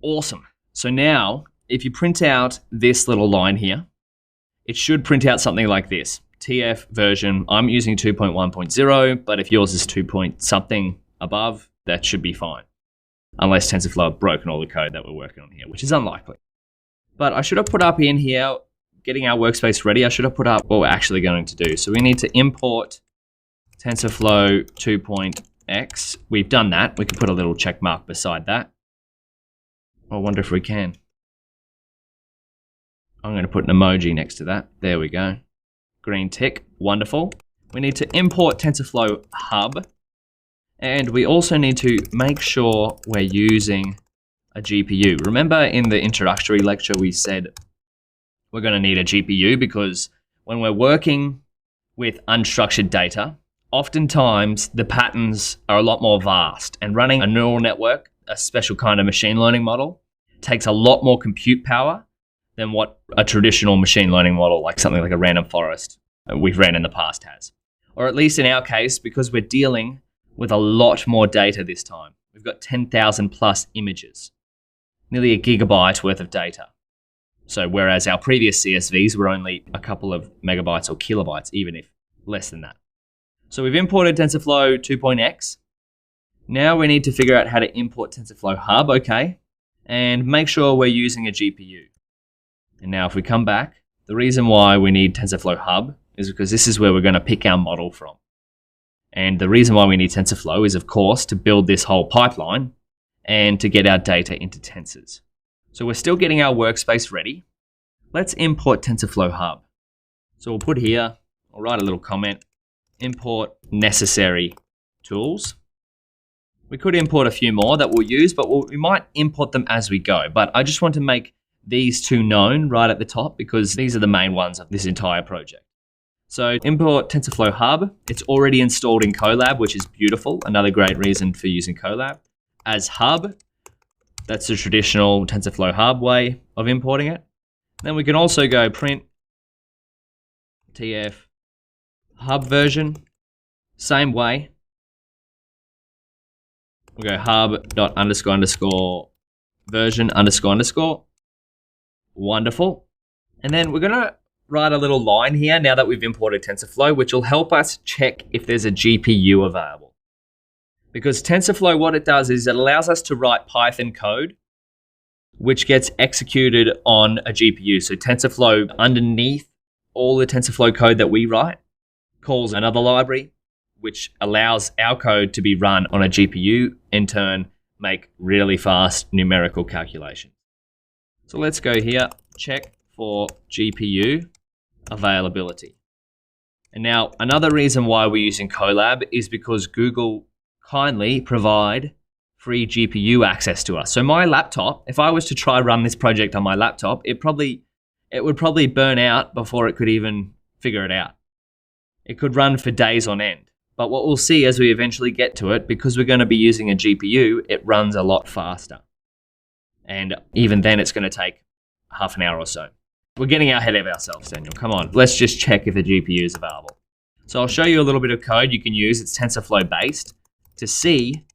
Awesome. So now, if you print out this little line here, it should print out something like this. TF version, I'm using 2.1.0, but if yours is 2 point something above, that should be fine. Unless TensorFlow have broken all the code that we're working on here, which is unlikely. But I should have put up in here, getting our workspace ready, I should have put up what we're actually going to do. So we need to import TensorFlow 2.x. We've done that. We can put a little check mark beside that. I wonder if we can. I'm going to put an emoji next to that. There we go. Green tick. Wonderful. We need to import TensorFlow Hub. And we also need to make sure we're using a GPU. Remember in the introductory lecture we said we're going to need a GPU because when we're working with unstructured data, oftentimes the patterns are a lot more vast, and running a neural network, a special kind of machine learning model, takes a lot more compute power than what a traditional machine learning model, like something like a random forest we've ran in the past has. Or at least in our case, because we're dealing with a lot more data this time. We've got 10,000 plus images, nearly a gigabyte worth of data. So whereas our previous CSVs were only a couple of megabytes or kilobytes, even if less than that. So we've imported TensorFlow 2.x. Now we need to figure out how to import TensorFlow Hub, okay, and make sure we're using a GPU. And now if we come back, the reason why we need TensorFlow Hub is because this is where we're going to pick our model from. And the reason why we need TensorFlow is, of course, to build this whole pipeline and to get our data into tensors. So we're still getting our workspace ready. Let's import TensorFlow Hub. So we'll put here, I'll write a little comment, import necessary tools. We could import a few more that we'll use, but we might import them as we go. But I just want to make these two known right at the top because these are the main ones of this entire project. So import TensorFlow Hub. It's already installed in Colab, which is beautiful. Another great reason for using Colab. As Hub, that's the traditional TensorFlow Hub way of importing it. Then we can also go print TF Hub version. Same way. We'll go hub.__version__. Wonderful. And then we're going to write a little line here now that we've imported TensorFlow, which will help us check if there's a GPU available. Because TensorFlow, what it does is it allows us to write Python code, which gets executed on a GPU. So TensorFlow, underneath all the TensorFlow code that we write, calls another library, which allows our code to be run on a GPU, in turn, make really fast numerical calculations. So let's go here, check for GPU availability. And now another reason why we're using Colab is because Google kindly provide free GPU access to us. So my laptop, if I was to try run this project on my laptop, it would probably burn out before it could even figure it out. It could run for days on end. But what we'll see as we eventually get to it, because we're going to be using a GPU, it runs a lot faster. And even then it's going to take half an hour or so. We're getting ahead of ourselves, Daniel. Come on, let's just check if the GPU is available. So I'll show you a little bit of code you can use. It's TensorFlow based to see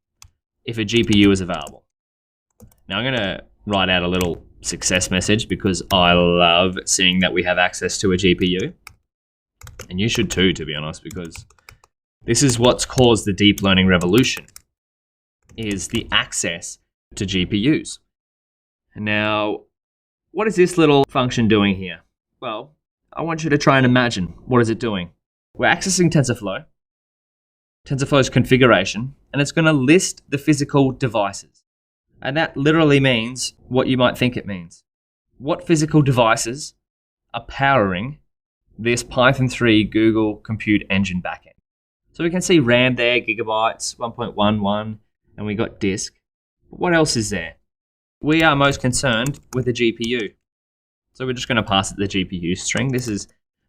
if a GPU is available. Now I'm going to write out a little success message because I love seeing that we have access to a GPU. And you should too, to be honest, because this is what's caused the deep learning revolution, is the access to GPUs. Now, what is this little function doing here? Well, I want you to try and imagine, what is it doing? We're accessing TensorFlow, TensorFlow's configuration, and it's going to list the physical devices. And that literally means what you might think it means. What physical devices are powering this Python 3 Google Compute Engine backend? So we can see RAM there, gigabytes, 1.11, and we got disk. But what else is there? We are most concerned with the GPU. So we're just going to pass it the GPU string. This is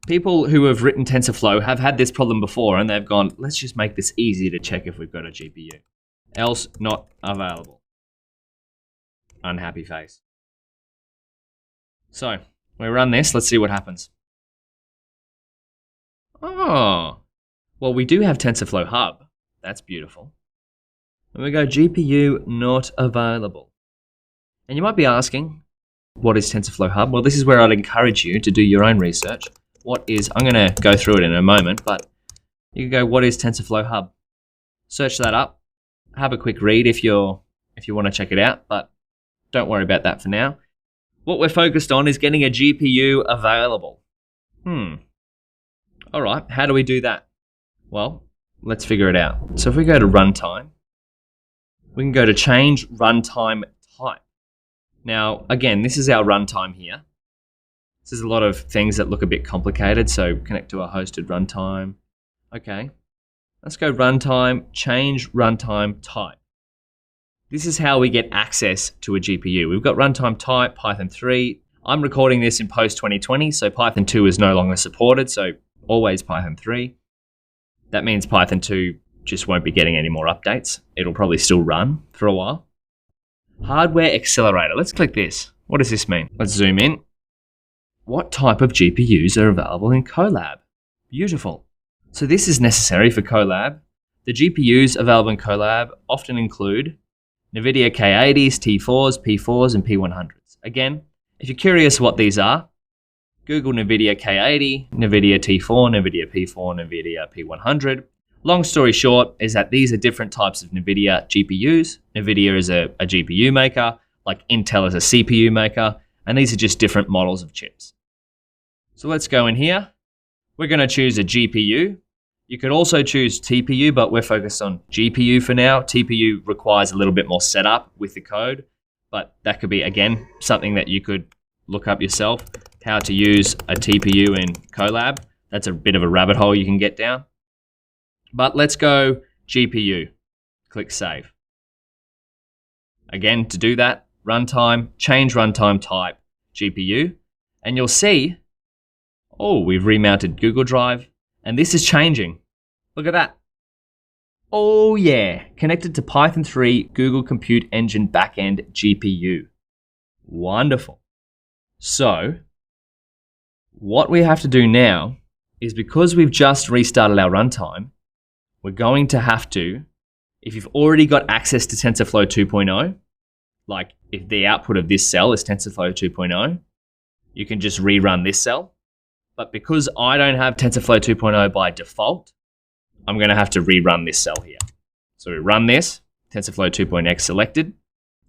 people who have written TensorFlow have had this problem before and they've gone, let's just make this easy to check if we've got a GPU. Else not available. Unhappy face. So we run this, let's see what happens. Oh, well, we do have TensorFlow Hub. That's beautiful. And we go GPU not available. And you might be asking, what is TensorFlow Hub? Well, this is where I'd encourage you to do your own research. I'm going to go through it in a moment, but you can go, what is TensorFlow Hub? Search that up. Have a quick read if you want to check it out, but don't worry about that for now. What we're focused on is getting a GPU available. All right, how do we do that? Well, let's figure it out. So if we go to runtime, we can go to change runtime type. Now, again, this is our runtime here. This is a lot of things that look a bit complicated, so connect to a hosted runtime. Okay, let's go runtime, change runtime type. This is how we get access to a GPU. We've got runtime type, Python 3. I'm recording this in post 2020, so Python 2 is no longer supported, so always Python 3. That means Python 2 just won't be getting any more updates. It'll probably still run for a while. Hardware accelerator. Let's click this. What does this mean? Let's zoom in. What type of GPUs are available in Colab? Beautiful. So this is necessary for Colab. The GPUs available in Colab often include NVIDIA K80s, T4s, P4s, and P100s. Again, if you're curious what these are, Google NVIDIA K80, NVIDIA T4, NVIDIA P4, NVIDIA P100. Long story short is that these are different types of NVIDIA GPUs. NVIDIA is a GPU maker, like Intel is a CPU maker, and these are just different models of chips. So let's go in here. We're going to choose a GPU. You could also choose TPU, but we're focused on GPU for now. TPU requires a little bit more setup with the code, but that could be, again, something that you could look up yourself, how to use a TPU in Colab. That's a bit of a rabbit hole you can get down. But let's go GPU. Click Save. Again, to do that, runtime, change runtime type, GPU, and you'll see, we've remounted Google Drive, and this is changing. Look at that. Oh yeah, connected to Python 3 Google Compute Engine Backend GPU. Wonderful. So, what we have to do now is, because we've just restarted our runtime, we're going to have to, if you've already got access to TensorFlow 2.0, like if the output of this cell is TensorFlow 2.0, you can just rerun this cell. But because I don't have TensorFlow 2.0 by default, I'm going to have to rerun this cell here. So we run this, TensorFlow 2.x selected.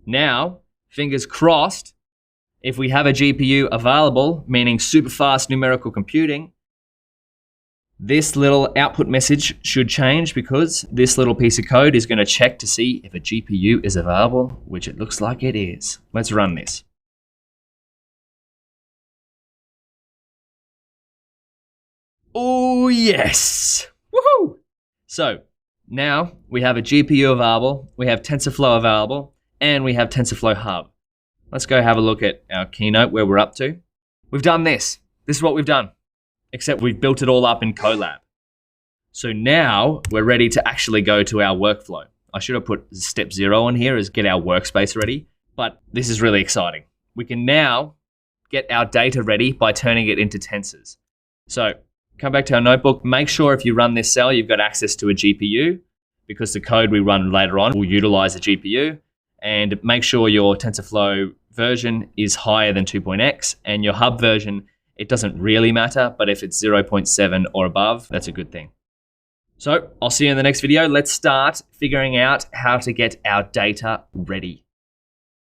Now, fingers crossed, if we have a GPU available, meaning super fast numerical computing, this little output message should change, because this little piece of code is going to check to see if a GPU is available, which it looks like it is. Let's run this. Oh yes! Woohoo! So now we have a GPU available, we have TensorFlow available, and we have TensorFlow Hub. Let's go have a look at our keynote where we're up to. We've done this. This is what we've done, except we've built it all up in Colab. So now we're ready to actually go to our workflow. I should have put step 0 on here as get our workspace ready, but this is really exciting. We can now get our data ready by turning it into tensors. So come back to our notebook. Make sure if you run this cell, you've got access to a GPU, because the code we run later on will utilize a GPU. And make sure your TensorFlow version is higher than 2.x, and your Hub version, it doesn't really matter, but if it's 0.7 or above, that's a good thing. So I'll see you in the next video. Let's start figuring out how to get our data ready.